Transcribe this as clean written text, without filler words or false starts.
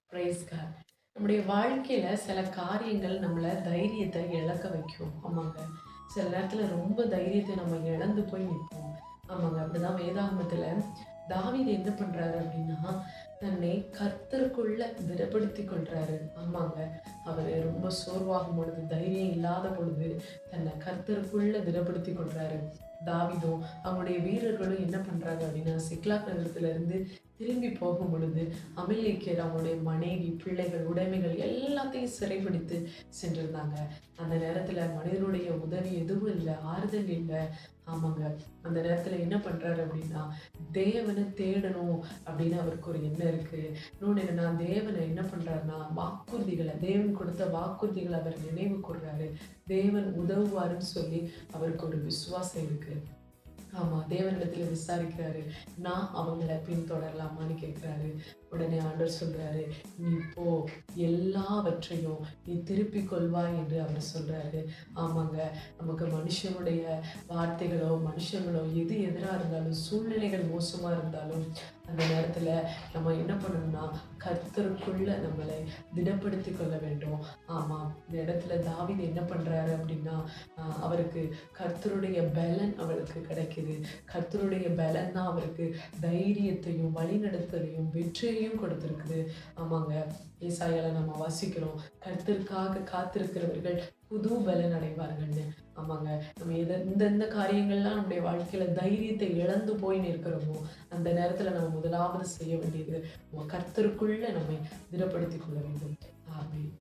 Price God. நம்முடைய வாழ்க்கையில சில காரியங்கள் நம்மள தைரியத்தை இழக்க வைக்கும். ஆமாங்க. சில நேரத்துல ரொம்ப தைரியத்தை நம்ம இழந்து போய் நிப்போம். ஆமாங்க. அப்படிதான் வேதாகமத்துல தாவீது என்ன பண்றாரு அப்படின்னா, தன்னை கர்த்தருக்குள்ள திடப்படுத்திக் கொள்றாரு. ஆமாங்க. அவரு ரொம்ப சோர்வாகும் பொழுது, தைரியம் இல்லாத பொழுது, தன்னை கர்த்தருக்குள்ள திடப்படுத்திக் கொள்றாரு. தாவீதும் அவங்களுடைய வீரர்களும் என்ன பண்றாங்க அப்படின்னா, சிக்லாக் நகரத்துல இருந்து திரும்பி போகும் பொழுது, அமலேக்கியர் அவங்களுடைய மனைவி, பிள்ளைகள், உடைமைகள் எல்லாத்தையும் சிறைபிடித்து சென்றிருந்தாங்க. அந்த நேரத்துல மனிதனுடைய உதவி எதுவும் இல்ல, ஆறுதல் இல்ல. ஆமாங்க. அந்த நேரத்துல என்ன பண்றாரு அப்படின்னா, தேவனை தேடணும் அப்படின்னு அவருக்கு ஒரு எண்ணம் இருக்கு. இன்னொன்னு என்னன்னா, தேவனை என்ன பண்றாருன்னா, வாக்குறுதிகள தேவன் கொடுத்த வாக்குறுதிகள அவர் நினைவு கூர்றாரு. தேவன் உதவுவாருன்னு சொல்லி அவருக்கு ஒரு விசுவாசம் இருக்கு. ஆமா. தேவனிடத்துல விசாரிக்கிறாரு. நான் அவங்கள பின்தொடரலாமான்னு கேட்கிறாரு. உடனே ஆண்டவர் சொல்றாரு, "நீ போ, எல்லாவற்றையும் நீ திருப்பிக் கொள்வாய்" என்று அவர் சொல்றாரு. ஆமாங்க. நமக்கு மனுஷனுடைய வார்த்தைகளோ, மனுஷங்களோ எது எதிரா இருந்தாலும், சூழ்நிலைகள் மோசமா இருந்தாலும், அந்த நேரத்துல நம்ம என்ன பண்ணணும்னா, கர்த்தருக்குள்ள நம்மளை திடப்படுத்திக் கொள்ள வேண்டும். ஆமா. இந்த இடத்துல தாவீது என்ன பண்றாரு அப்படின்னா, அவருக்கு கர்த்தருடைய பெலன் அவருக்கு கிடைக்குது. கர்த்தருடைய பெலன் தான் அவருக்கு தைரியத்தையும், வழிநடத்தலையும், வெற்றியையும் கொடுத்திருக்குது. ஆமாங்க. ஏசாயால நம்ம வாசிக்கிறோம். கர்த்தருக்காக காத்திருக்கிறவர்கள் புது பலன் அடைவார்கள்னு. ஆமாங்க. நம்ம எந்தெந்த காரியங்கள்லாம் நம்முடைய வாழ்க்கையில தைரியத்தை இழந்து போய் நிற்கிறோமோ, அந்த நேரத்துல நம்ம முதலாவது செய்ய வேண்டியது, நம்ம கர்த்தருக்குள்ள நம்மை திடப்படுத்திக் கொள்ள வேண்டும். ஆமென்.